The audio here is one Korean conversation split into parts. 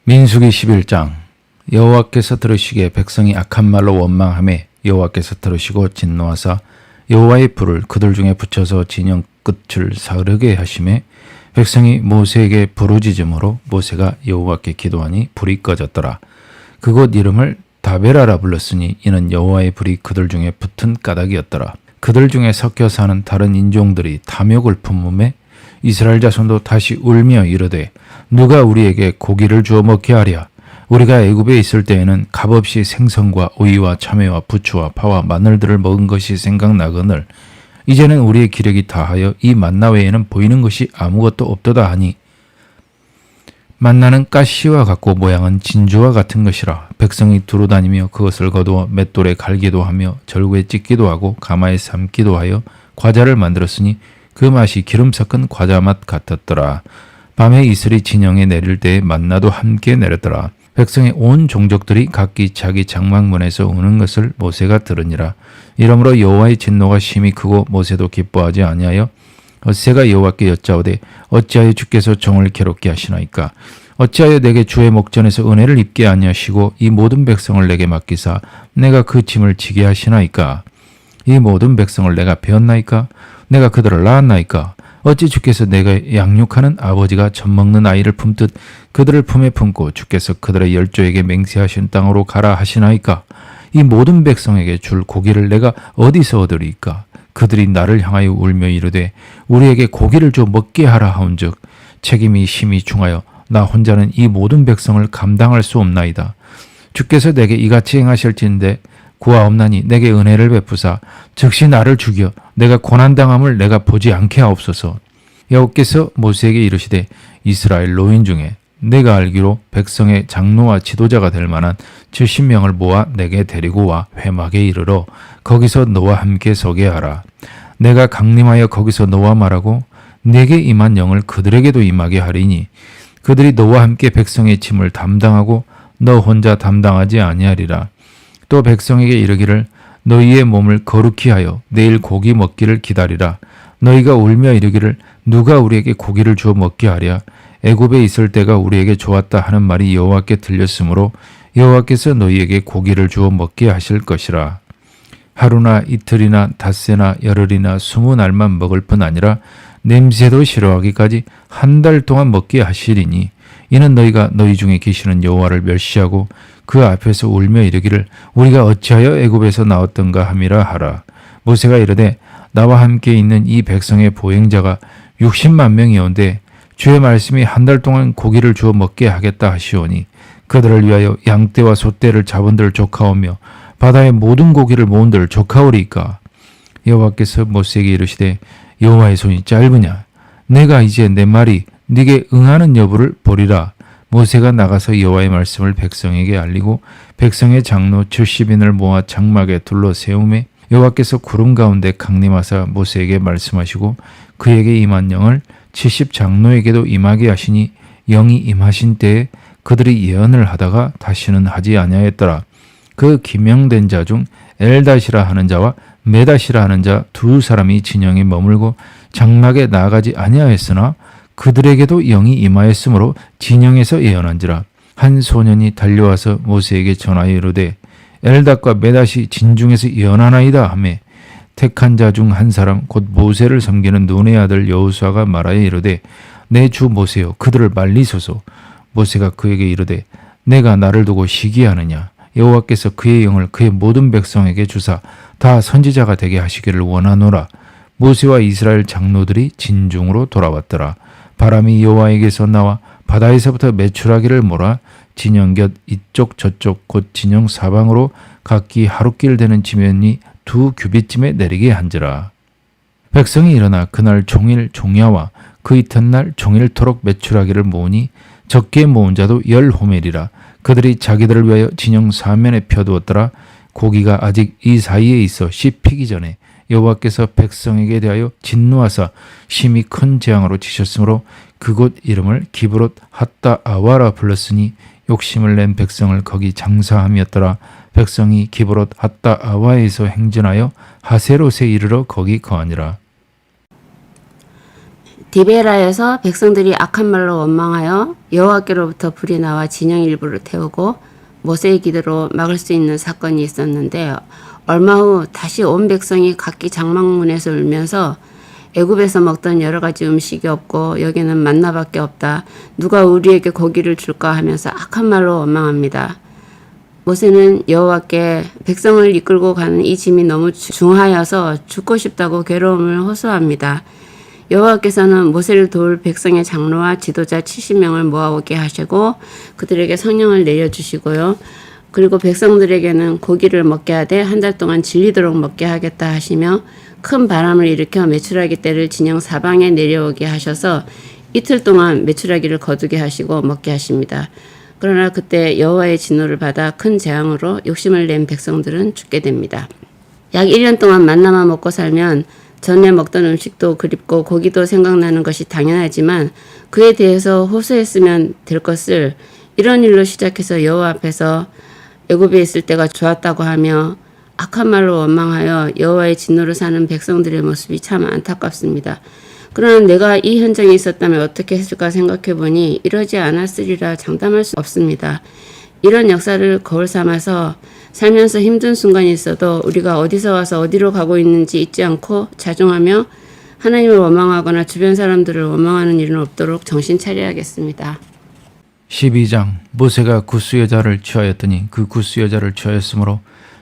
민수기 11장. 여호와께서 들으시기에 백성이 악한 말로 원망하매 여호와께서 들으시고 진노하사 여호와의 불을 그들 중에 붙여서 진영 끝을 사르게 하시매 백성이 모세에게 부르짖음으로 모세가 여호와께 기도하니 불이 꺼졌더라. 그곳 이름을 다베라라 불렀으니 이는 여호와의 불이 그들 중에 붙은 까닭이었더라. 그들 중에 섞여 사는 다른 인종들이 탐욕을 품음에 이스라엘 자손도 다시 울며 이르되 누가 우리에게 고기를 주어 먹게 하랴. 우리가 애굽에 있을 때에는 값없이 생선과 오이와 참외와 부추와 파와 마늘들을 먹은 것이 생각나거늘 이제는 우리의 기력이 다하여 이 만나 외에는 보이는 것이 아무것도 없도다 하니 만나는 가시와 같고 모양은 진주와 같은 것이라. 백성이 두루 다니며 그것을 거두어 맷돌에 갈기도 하며 절구에 찢기도 하고 가마에 삶기도 하여 과자를 만들었으니 그 맛이 기름 섞은 과자 맛 같았더라. 밤에 이슬이 진영에 내릴 때에 만나도 함께 내렸더라. 백성의 온 종족들이 각기 자기 장막문에서 우는 것을 모세가 들으니라. 이러므로 여호와의 진노가 심히 크고 모세도 기뻐하지 아니하여 엇새가 여호와께 여짜오되 어찌하여 주께서 종을 괴롭게 하시나이까. 어찌하여 내게 주의 목전에서 은혜를 입게 아니하시고 이 모든 백성을 내게 맡기사 내가 그 짐을 지게 하시나이까. 이 모든 백성을 내가 배웠나이까. 내가 그들을 낳았나이까. 어찌 주께서 내가 양육하는 아버지가 젖먹는 아이를 품듯 그들을 품에 품고 주께서 그들의 열조에게 맹세하신 땅으로 가라 하시나이까. 이 모든 백성에게 줄 고기를 내가 어디서 얻으리이까. 그들이 나를 향하여 울며 이르되 우리에게 고기를 줘 먹게 하라 하온즉 책임이 심히 중하여 나 혼자는 이 모든 백성을 감당할 수 없나이다. 주께서 내게 이같이 행하실진대 구하옵나니 내게 은혜를 베푸사 즉시 나를 죽여 내가 고난당함을 내가 보지 않게 하옵소서. 여호와께서 모세에게 이르시되 이스라엘 노인 중에 내가 알기로 백성의 장로와 지도자가 될 만한 70명을 모아 내게 데리고 와 회막에 이르러 거기서 너와 함께 서게 하라. 내가 강림하여 거기서 너와 말하고 내게 임한 영을 그들에게도 임하게 하리니 그들이 너와 함께 백성의 짐을 담당하고 너 혼자 담당하지 아니하리라. 또 백성에게 이르기를 너희의 몸을 거룩히 하여 내일 고기 먹기를 기다리라. 너희가 울며 이르기를 누가 우리에게 고기를 주어 먹게 하랴. 애굽에 있을 때가 우리에게 좋았다 하는 말이 여호와께 들렸으므로 여호와께서 너희에게 고기를 주어 먹게 하실 것이라. 하루나 이틀이나 닷새나 열흘이나 20날만 먹을 뿐 아니라 냄새도 싫어하기까지 한 달 동안 먹게 하시리니 이는 너희가 너희 중에 계시는 여호와를 멸시하고 그 앞에서 울며 이르기를 우리가 어찌하여 애굽에서 나왔던가 함이라 하라. 모세가 이르되 나와 함께 있는 이 백성의 보행자가 60만 명이온데 주의 말씀이 한 달 동안 고기를 주어 먹게 하겠다 하시오니 그들을 위하여 양떼와 소떼를 잡은들 조카오며 바다의 모든 고기를 모은들 조카오리이까. 여호와께서 모세에게 이르시되 여호와의 손이 짧으냐. 내가 이제 내 말이 네게 응하는 여부를 보리라. 모세가 나가서 여호와의 말씀을 백성에게 알리고 백성의 장로 70인을 모아 장막에 둘러 세우매 여호와께서 구름 가운데 강림하사 모세에게 말씀하시고 그에게 임한 영을 70 장로에게도 임하게 하시니 영이 임하신 때에 그들이 예언을 하다가 다시는 하지 아니하였더라. 그 기명된 자 중 엘다시라 하는 자와 메다시라 하는 자 두 사람이 진영에 머물고 장막에 나아가지 아니하였으나 그들에게도 영이 임하였으므로 진영에서 예언한지라. 한 소년이 달려와서 모세에게 전하여 이르되 엘닷과 메닷이 진중에서 예언하나이다 하매 택한 자 중 한 사람 곧 모세를 섬기는 눈의 아들 여호수아가 말하여 이르되 내 주 모세여 그들을 말리소서. 모세가 그에게 이르되 내가 나를 두고 시기하느냐. 여호와께서 그의 영을 그의 모든 백성에게 주사 다 선지자가 되게 하시기를 원하노라. 모세와 이스라엘 장로들이 진중으로 돌아왔더라. 바람이 여호와에게서 나와 바다에서부터 메추라기를 몰아 진영 곁 이쪽 저쪽 곧 진영 사방으로 각기 하루길 되는 지면이 2규빗쯤에 내리게 한지라. 백성이 일어나 그날 종일 종야와 그 이튿날 종일토록 메추라기를 모으니 적게 모은 자도 10호멜이라. 그들이 자기들을 위하여 진영 사면에 펴두었더라. 고기가 아직 이 사이에 있어 씹히기 전에 여호와께서 백성에게 대하여 진노하사 심히 큰 재앙으로 치셨으므로 그곳 이름을 기브롯 핫다 아와라 불렀으니 욕심을 낸 백성을 거기 장사함이었더라. 백성이 기브롯 핫다 아와에서 행진하여 하세롯에 이르러 거기 거하니라. 디베라에서 백성들이 악한 말로 원망하여 여호와께로부터 불이 나와 진영 일부를 태우고 모세의 기도로 막을 수 있는 사건이 있었는데 얼마 후 다시 온 백성이 각기 장막문에서 울면서 애굽에서 먹던 여러 가지 음식이 없고 여기는 만나밖에 없다. 누가 우리에게 고기를 줄까 하면서 악한 말로 원망합니다. 모세는 여호와께 백성을 이끌고 가는 이 짐이 너무 중하여서 죽고 싶다고 괴로움을 호소합니다. 여호와께서는 모세를 도울 백성의 장로와 지도자 70명을 모아오게 하시고 그들에게 성령을 내려주시고요. 그리고 백성들에게는 고기를 먹게 하되 한 달 동안 질리도록 먹게 하겠다 하시며 큰 바람을 일으켜 메추라기 떼를 진영 사방에 내려오게 하셔서 이틀 동안 메추라기를 거두게 하시고 먹게 하십니다. 그러나 그때 여호와의 진노를 받아 큰 재앙으로 욕심을 낸 백성들은 죽게 됩니다. 약 1년 동안 만나만 먹고 살면 전에 먹던 음식도 그립고 고기도 생각나는 것이 당연하지만 그에 대해서 호소했으면 될 것을 이런 일로 시작해서 여호와 앞에서 애굽에 있을 때가 좋았다고 하며 악한 말로 원망하여 여호와의 진노를 사는 백성들의 모습이 참 안타깝습니다. 그러나 내가 이 현장에 있었다면 어떻게 했을까 생각해보니 이러지 않았으리라 장담할 수 없습니다. 이런 역사를 거울 삼아서 살면서 힘든 순간이 있어도 우리가 어디서 와서 어디로 가고 있는지 잊지 않고 자중하며 하나님을 원망하거나 주변 사람들을 원망하는 일은 없도록 정신 차려야겠습니다. 12장 모세가 굿수 여자를 취하였더니 그 굿수 여자를 취하였으므로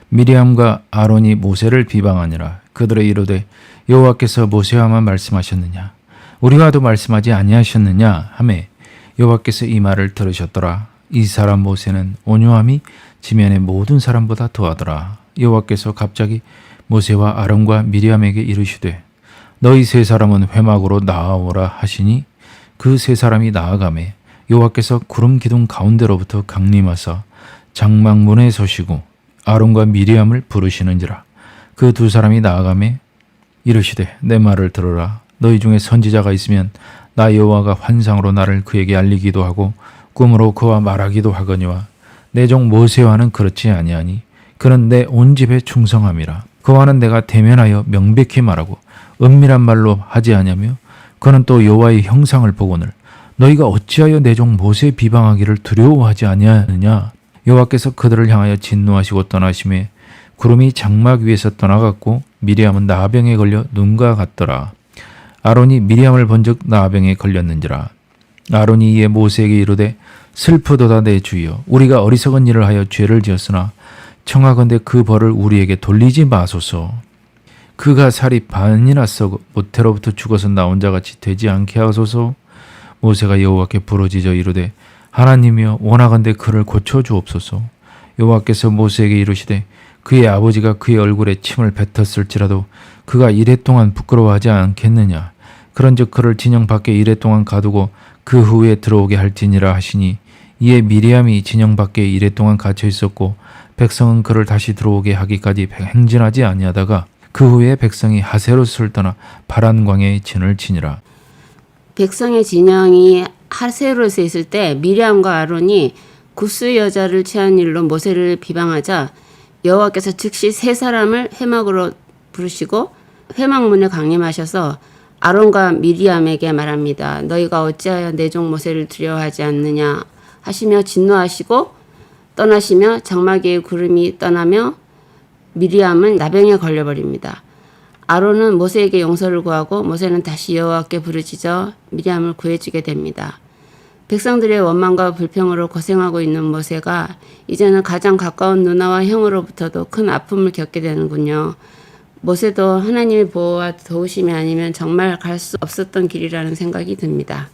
미리암과 아론이 모세를 비방하니라. 그들의 이르되 여호와께서 모세와만 말씀하셨느냐 우리와도 말씀하지 아니하셨느냐 하매 여호와께서 이 말을 들으셨더라. 이 사람 모세는 온유함이 지면의 모든 사람보다 더하더라. 여호와께서 갑자기 모세와 아론과 미리암에게 이르시되 너희 세 사람은 회막으로 나아오라 하시니 그 세 사람이 나아가매 여호와께서 구름 기둥 가운데로부터 강림하사 장막문에 서시고 아론과 미리암을 부르시는지라. 그 두 사람이 나아가매 이르시되 내 말을 들어라. 너희 중에 선지자가 있으면 나 여호와가 환상으로 나를 그에게 알리기도 하고 꿈으로 그와 말하기도 하거니와 내 종 모세와는 그렇지 아니하니 그는 내 온 집에 충성함이라. 그와는 내가 대면하여 명백히 말하고 은밀한 말로 하지 아니하며 그는 또 여호와의 형상을 보거늘 너희가 어찌하여 내 종 모세 비방하기를 두려워하지 아니하느냐. 여호와께서 그들을 향하여 진노하시고 떠나심에 구름이 장막 위에서 떠나갔고 미리암은 나병에 걸려 눈과 같더라. 아론이 미리암을 본즉 나병에 걸렸는지라. 아론이 이에 모세에게 이르되 슬프도다 내 주여 우리가 어리석은 일을 하여 죄를 지었으나 청하건대 그 벌을 우리에게 돌리지 마소서. 그가 살이 반이나 썩어 모태로부터 죽어서 나온 자같이 되지 않게 하소서. 모세가 여호와께 부르짖어 이르되 하나님이여 원하건대 그를 고쳐주옵소서. 여호와께서 모세에게 이르시되 그의 아버지가 그의 얼굴에 침을 뱉었을지라도 그가 이레 동안 부끄러워하지 않겠느냐. 그런즉 그를 진영 밖에 이레 동안 가두고 그 후에 들어오게 할지니라 하시니 이에 미리암이 진영 밖에 이레 동안 갇혀 있었고 백성은 그를 다시 들어오게 하기까지 행진하지 아니하다가 그 후에 백성이 하세롯을 떠나 파란 광야에 진을 치니라. 백성의 진영이 하세롯에 있을 때 미리암과 아론이 굿수 여자를 취한 일로 모세를 비방하자 여호와께서 즉시 세 사람을 회막으로 부르시고 회막문에 강림하셔서 아론과 미리암에게 말합니다. 너희가 어찌하여 내 종 모세를 두려워하지 않느냐 하시며 진노하시고 떠나시며 장막 위의 구름이 떠나며 미리암은 나병에 걸려버립니다. 아론은 모세에게 용서를 구하고 모세는 다시 여호와께 부르짖어 미리암을 구해주게 됩니다. 백성들의 원망과 불평으로 고생하고 있는 모세가 이제는 가장 가까운 누나와 형으로부터도 큰 아픔을 겪게 되는군요. 모세도 하나님의 보호와 도우심이 아니면 정말 갈 수 없었던 길이라는 생각이 듭니다.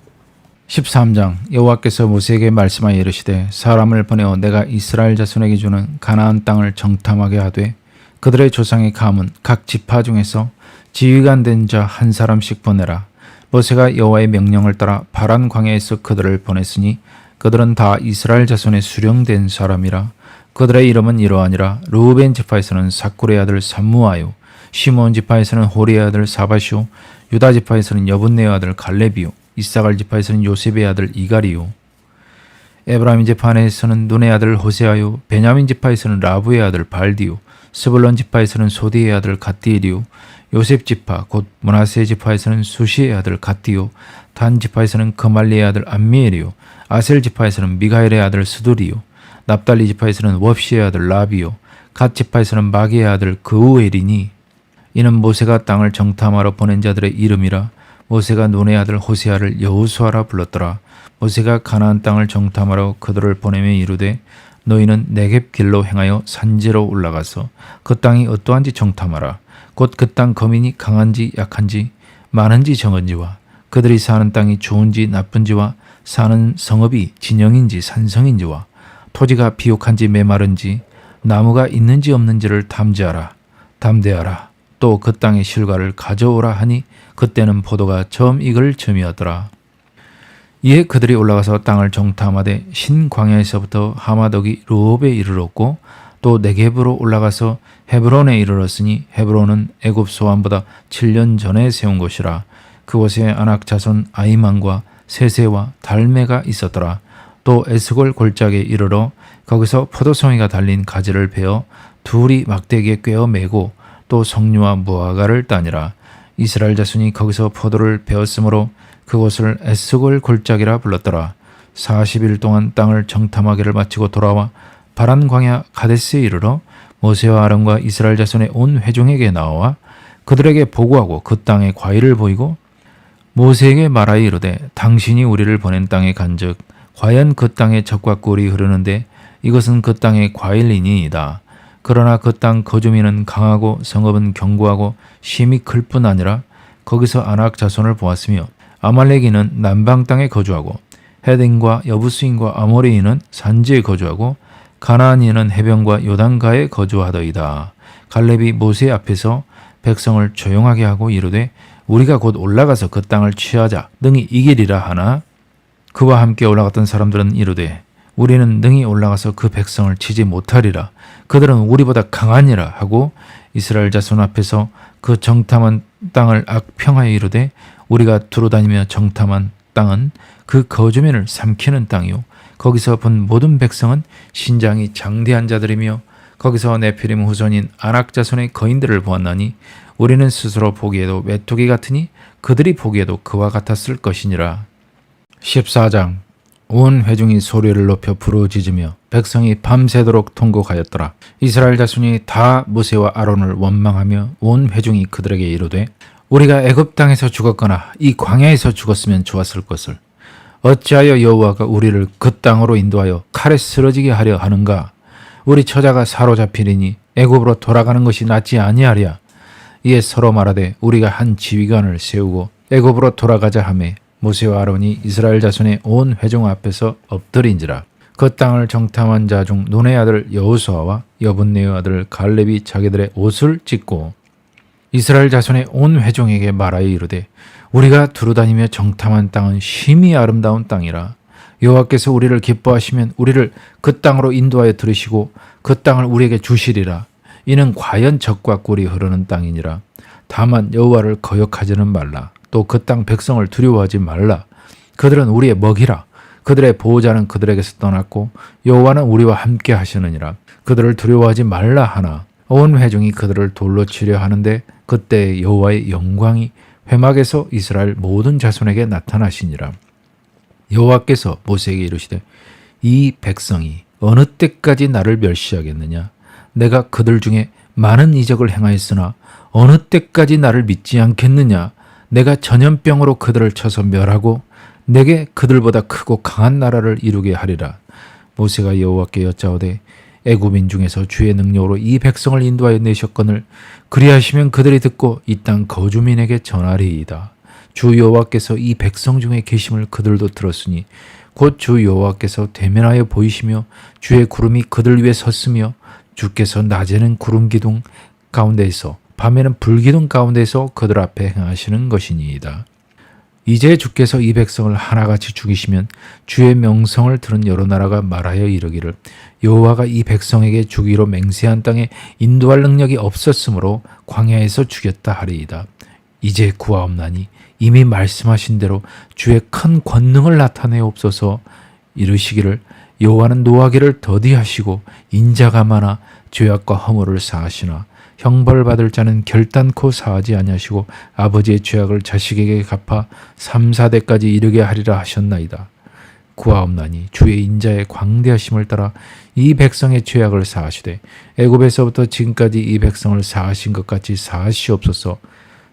13장 여호와께서 모세에게 말씀하여 이르시되 사람을 보내어 내가 이스라엘 자손에게 주는 가나안 땅을 정탐하게 하되 그들의 조상의 가문 각 지파 중에서 지휘관 된 자 한 사람씩 보내라. 모세가 여호와의 명령을 따라 파란 광야에서 그들을 보냈으니 그들은 다 이스라엘 자손의 수령된 사람이라. 그들의 이름은 이러하니라. 르우벤 지파에서는 사쿨의 아들 삼무아요, 시몬 지파에서는 호리의 아들 사바시오, 유다 지파에서는 여분네의 아들 갈렙이요, 이사갈 지파에서는 요셉의 아들 이갈이요, 에브라임 지파에서는 눈의 아들 호세아요, 베냐민 지파에서는 라브의 아들 발디요, 스불론 지파에서는 소디의 아들 갓디엘이요 요셉 지파 곧 므낫세 지파에서는 수시의 아들 갓디요 단 지파에서는 그말리의 아들 암미엘이요 아셀 지파에서는 미가엘의 아들 스두리요 납달리 지파에서는 웁시의 아들 라비요 갓 지파에서는 마기의 아들 그우엘이니 이는 모세가 땅을 정탐하러 보낸 자들의 이름이라. 모세가 눈의 아들 호세아를 여호수아라 불렀더라. 모세가 가나안 땅을 정탐하러 그들을 보내며 이르되 너희는 네겝 길로 행하여 산지로 올라가서 그 땅이 어떠한지 정탐하라. 곧 그 땅 거민이 강한지 약한지 많은지 적은지와 그들이 사는 땅이 좋은지 나쁜지와 사는 성읍이 진영인지 산성인지와 토지가 비옥한지 메마른지 나무가 있는지 없는지를 담대하라. 또 그 땅의 실과를 가져오라 하니 그때는 포도가 처음 익을 즈음이었더라. 이에 그들이 올라가서 땅을 정탐하되 신광야에서부터 하마덕이 르홉에 이르렀고 또 네겝으로 올라가서 헤브론에 이르렀으니 헤브론은 애굽 소환보다 7년 전에 세운 곳이라. 그곳에 아낙 자손 아이만과 세세와 달메가 있었더라. 또 에스골 골짜기에 이르러 거기서 포도송이가 달린 가지를 베어 둘이 막대기에 꿰어 매고 또 석류와 무화과를 따니라. 이스라엘 자손이 거기서 포도를 베었으므로 그곳을 에스골 골짜기라 불렀더라. 40일 동안 땅을 정탐하기를 마치고 돌아와 바란 광야 가데스에 이르러 모세와 아론과 이스라엘 자손의 온 회중에게 나와 그들에게 보고하고 그 땅의 과일을 보이고 모세에게 말하여 이르되 당신이 우리를 보낸 땅에 간즉 과연 그 땅에 젖과 꿀이 흐르는데 이것은 그 땅의 과일이니이다. 그러나 그 땅 거주민은 강하고 성읍은 견고하고 심이 클 뿐 아니라 거기서 아낙 자손을 보았으며 아말렉인은 남방 땅에 거주하고 헤딘과 여부스인과 아모리인은 산지에 거주하고 가나안인은 해변과 요단가에 거주하더이다. 갈렙이 모세 앞에서 백성을 조용하게 하고 이르되 우리가 곧 올라가서 그 땅을 취하자 능히 이기리라 하나 그와 함께 올라갔던 사람들은 이르되 우리는 능히 올라가서 그 백성을 치지 못하리라. 그들은 우리보다 강하니라 하고 이스라엘 자손 앞에서 그 정탐한 땅을 악평하여 이르되 우리가 두루다니며 정탐한 땅은 그 거주민을 삼키는 땅이요 거기서 본 모든 백성은 신장이 장대한 자들이며 거기서 네피림 후손인 아낙 자손의 거인들을 보았나니 우리는 스스로 보기에도 메뚜기 같으니 그들이 보기에도 그와 같았을 것이니라. 14장 온 회중이 소리를 높여 부르짖으며 백성이 밤새도록 통곡하였더라. 이스라엘 자손이 다 모세와 아론을 원망하며 온 회중이 그들에게 이르되 우리가 애굽 땅에서 죽었거나 이 광야에서 죽었으면 좋았을 것을 어찌하여 여호와가 우리를 그 땅으로 인도하여 칼에 쓰러지게 하려 하는가? 우리 처자가 사로잡히리니 애굽으로 돌아가는 것이 낫지 아니하랴. 이에 서로 말하되 우리가 한 지휘관을 세우고 애굽으로 돌아가자 하매 모세와 아론이 이스라엘 자손의 온 회중 앞에서 엎드린지라. 그 땅을 정탐한 자 중 눈의 아들 여호수아와 여분네의 아들 갈렙이 자기들의 옷을 찢고 이스라엘 자손의 온 회중에게 말하여 이르되 우리가 두루다니며 정탐한 땅은 심히 아름다운 땅이라. 여호와께서 우리를 기뻐하시면 우리를 그 땅으로 인도하여 들으시고 그 땅을 우리에게 주시리라. 이는 과연 젖과 꿀이 흐르는 땅이니라. 다만 여호와를 거역하지는 말라. 또 그 땅 백성을 두려워하지 말라. 그들은 우리의 먹이라. 그들의 보호자는 그들에게서 떠났고 여호와는 우리와 함께 하시느니라. 그들을 두려워하지 말라 하나 온 회중이 그들을 돌로 치려 하는데 그때 여호와의 영광이 회막에서 이스라엘 모든 자손에게 나타나시니라. 여호와께서 모세에게 이르시되 이 백성이 어느 때까지 나를 멸시하겠느냐? 내가 그들 중에 많은 이적을 행하였으나 어느 때까지 나를 믿지 않겠느냐? 내가 전염병으로 그들을 쳐서 멸하고 내게 그들보다 크고 강한 나라를 이루게 하리라. 모세가 여호와께 여짜오되 애굽인 중에서 주의 능력으로 이 백성을 인도하여 내셨거늘 그리하시면 그들이 듣고 이 땅 거주민에게 전하리이다. 주 여호와께서 이 백성 중에 계심을 그들도 들었으니 곧 주 여호와께서 대면하여 보이시며 주의 구름이 그들 위에 섰으며 주께서 낮에는 구름 기둥 가운데에서 밤에는 불기둥 가운데서 그들 앞에 행하시는 것이니이다. 이제 주께서 이 백성을 하나같이 죽이시면 주의 명성을 들은 여러 나라가 말하여 이르기를 여호와가 이 백성에게 주기로 맹세한 땅에 인도할 능력이 없었으므로 광야에서 죽였다 하리이다. 이제 구하옵나니 이미 말씀하신 대로 주의 큰 권능을 나타내옵소서. 이르시기를 여호와는 노하기를 더디하시고 인자가 많아 죄악과 허물을 사하시나 형벌받을 자는 결단코 사하지 아니하시고 아버지의 죄악을 자식에게 갚아 3, 4대까지 이르게 하리라 하셨나이다. 구하옵나니 주의 인자의 광대하심을 따라 이 백성의 죄악을 사하시되 애굽에서부터 지금까지 이 백성을 사하신 것 같이 사하시옵소서.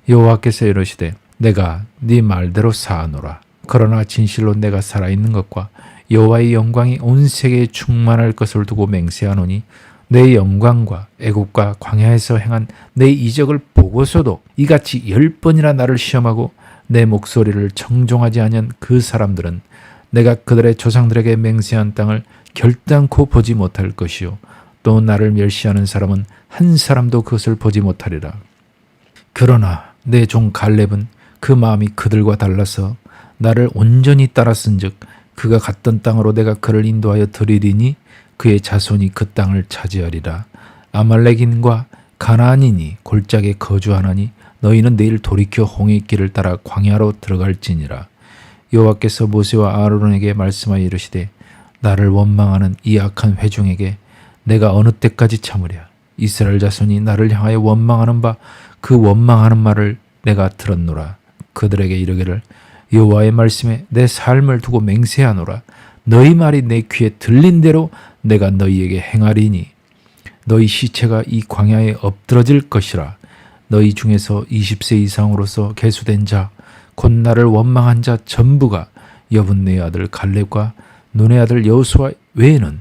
여호와께서 이르시되 내가 네 말대로 사하노라. 그러나 진실로 내가 살아있는 것과 여호와의 영광이 온 세계에 충만할 것을 두고 맹세하노니 내 영광과 애국과 광야에서 행한 내 이적을 보고서도 이같이 10번이나 나를 시험하고 내 목소리를 청종하지 아니한 그 사람들은 내가 그들의 조상들에게 맹세한 땅을 결단코 보지 못할 것이요 또 나를 멸시하는 사람은 한 사람도 그것을 보지 못하리라. 그러나 내 종 갈렙은 그 마음이 그들과 달라서 나를 온전히 따랐은즉 그가 갔던 땅으로 내가 그를 인도하여 드리리니 그의 자손이 그 땅을 차지하리라. 아말렉인과 가나안인이 골짜기에 거주하나니 너희는 내일 돌이켜 홍해 길을 따라 광야로 들어갈지니라. 여호와께서 모세와 아론에게 말씀하여 이르시되 나를 원망하는 이 악한 회중에게 내가 어느 때까지 참으랴. 이스라엘 자손이 나를 향하여 원망하는 바 그 원망하는 말을 내가 들었노라. 그들에게 이르기를 여호와의 말씀에 내 삶을 두고 맹세하노라. 너희 말이 내 귀에 들린 대로 내가 너희에게 행하리니 너희 시체가 이 광야에 엎드러질 것이라. 너희 중에서 20세 이상으로서 계수된 자 곧 나를 원망한 자 전부가 여분네의 아들 갈렙과 눈의 아들 여호수아 외에는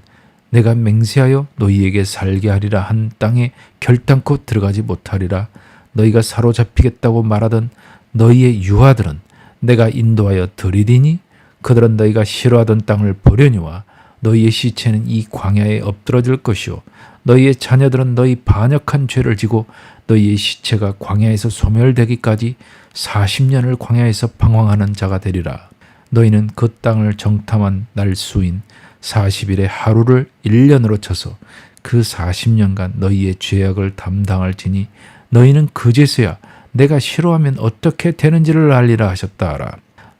내가 맹세하여 너희에게 살게 하리라 한 땅에 결단코 들어가지 못하리라. 너희가 사로잡히겠다고 말하던 너희의 유아들은 내가 인도하여 드리리니 그들은 너희가 싫어하던 땅을 보려니와 너희의 시체는 이 광야에 엎드러질 것이요 너희의 자녀들은 너희 반역한 죄를 지고 너희의 시체가 광야에서 소멸되기까지 40년을 광야에서 방황하는 자가 되리라. 너희는 그 땅을 정탐한 날 수인 40일의 하루를 1년으로 쳐서 그 40년간 너희의 죄악을 담당할지니 너희는 그제서야 내가 싫어하면 어떻게 되는지를 알리라 하셨다 하라.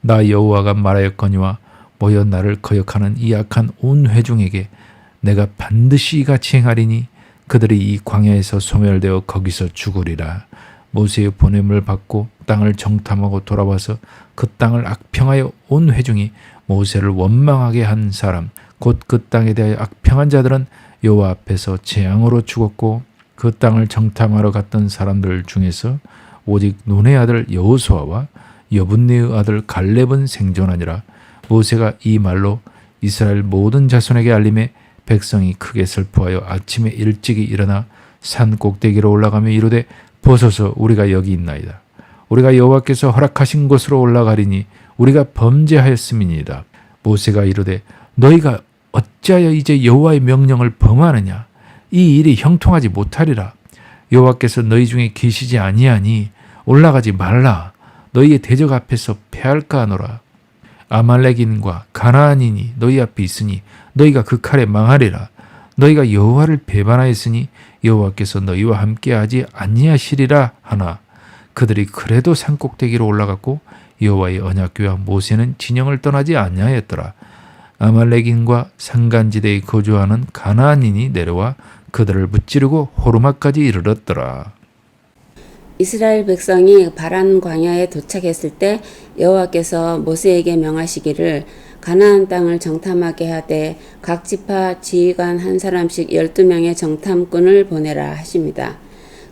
나 여호와가 말하였거니와 모여 나를 거역하는 이 악한 온 회중에게 내가 반드시 이같이 행하리니 그들이 이 광야에서 소멸되어 거기서 죽으리라. 모세의 보냄을 받고 땅을 정탐하고 돌아와서 그 땅을 악평하여 온 회중이 모세를 원망하게 한 사람 곧 그 땅에 대하여 악평한 자들은 여호와 앞에서 재앙으로 죽었고 그 땅을 정탐하러 갔던 사람들 중에서 오직 눈의 아들 여호수아와 여분네의 아들 갈렙은 생존하니라. 모세가 이 말로 이스라엘 모든 자손에게 알림해 백성이 크게 슬퍼하여 아침에 일찍이 일어나 산 꼭대기로 올라가며 이르되 보소서 우리가 여기 있나이다. 우리가 여호와께서 허락하신 곳으로 올라가리니 우리가 범죄하였음이니이다. 모세가 이르되 너희가 어찌하여 이제 여호와의 명령을 범하느냐. 이 일이 형통하지 못하리라. 여호와께서 너희 중에 계시지 아니하니 올라가지 말라. 너희의 대적 앞에서 패할까 하노라. 아말렉인과 가나안인이 너희 앞에 있으니 너희가 그 칼에 망하리라. 너희가 여호와를 배반하였으니 여호와께서 너희와 함께하지 아니하시리라 하나 그들이 그래도 산꼭대기로 올라갔고 여호와의 언약궤와 모세는 진영을 떠나지 아니하였더라. 아말렉인과 산간지대에 거주하는 가나안인이 내려와 그들을 무찌르고 호르마까지 이르렀더라. 이스라엘 백성이 바란 광야에 도착했을 때 여호와께서 모세에게 명하시기를 가나안 땅을 정탐하게 하되 각 지파 지휘관 한 사람씩 12명의 정탐꾼을 보내라 하십니다.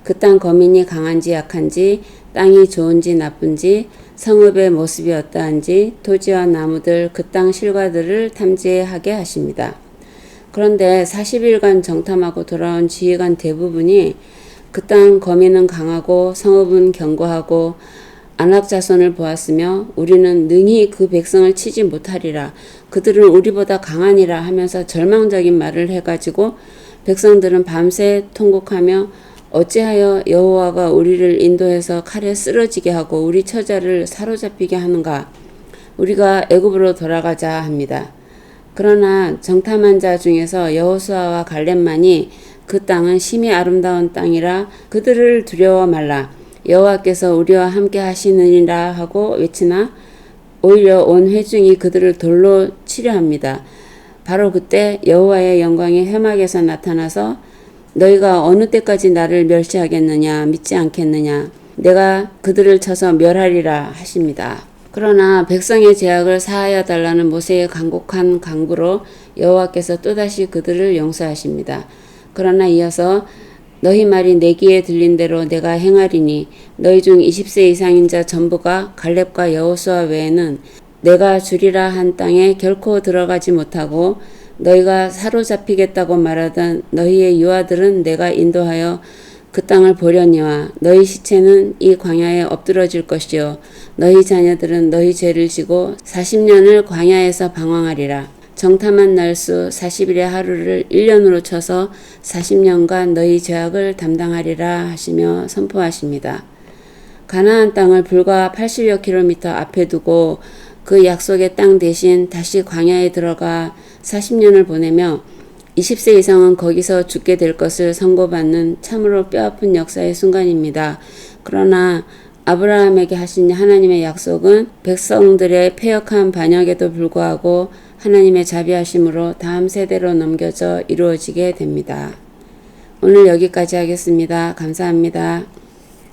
그 땅 거민이 강한지 약한지 땅이 좋은지 나쁜지 성읍의 모습이 어떠한지 토지와 나무들 그 땅 실과들을 탐지하게 하십니다. 그런데 40일간 정탐하고 돌아온 지휘관 대부분이 그 땅 거민은 강하고 성읍은 견고하고 안악 자손을 보았으며 우리는 능히 그 백성을 치지 못하리라. 그들은 우리보다 강하니라 하면서 절망적인 말을 해가지고 백성들은 밤새 통곡하며 어찌하여 여호와가 우리를 인도해서 칼에 쓰러지게 하고 우리 처자를 사로잡히게 하는가. 우리가 애굽으로 돌아가자 합니다. 그러나 정탐한 자 중에서 여호수아와 갈렙만이 그 땅은 심히 아름다운 땅이라 그들을 두려워 말라. 여호와께서 우리와 함께 하시느니라 하고 외치나 오히려 온 회중이 그들을 돌로 치려 합니다. 바로 그때 여호와의 영광이 회막에서 나타나서 너희가 어느 때까지 나를 멸시하겠느냐 믿지 않겠느냐 내가 그들을 쳐서 멸하리라 하십니다. 그러나 백성의 죄악을 사하여 달라는 모세의 간곡한 간구로 여호와께서 또다시 그들을 용서하십니다. 그러나 이어서 너희 말이 내 귀에 들린 대로 내가 행하리니 너희 중 20세 이상인 자 전부가 갈렙과 여호수아 외에는 내가 주리라 한 땅에 결코 들어가지 못하고 너희가 사로잡히겠다고 말하던 너희의 유아들은 내가 인도하여 그 땅을 보려니와 너희 시체는 이 광야에 엎드러질 것이요 너희 자녀들은 너희 죄를 지고 40년을 광야에서 방황하리라. 정탐한 날수 40일의 하루를 1년으로 쳐서 40년간 너희 죄악을 담당하리라 하시며 선포하십니다. 가나안 땅을 불과 80여 킬로미터 앞에 두고 그 약속의 땅 대신 다시 광야에 들어가 40년을 보내며 20세 이상은 거기서 죽게 될 것을 선고받는 참으로 뼈아픈 역사의 순간입니다. 그러나 아브라함에게 하신 하나님의 약속은 백성들의 패역한 반역에도 불구하고 하나님의 자비하심으로 다음 세대로 넘겨져 이루어지게 됩니다. 오늘 여기까지 하겠습니다. 감사합니다.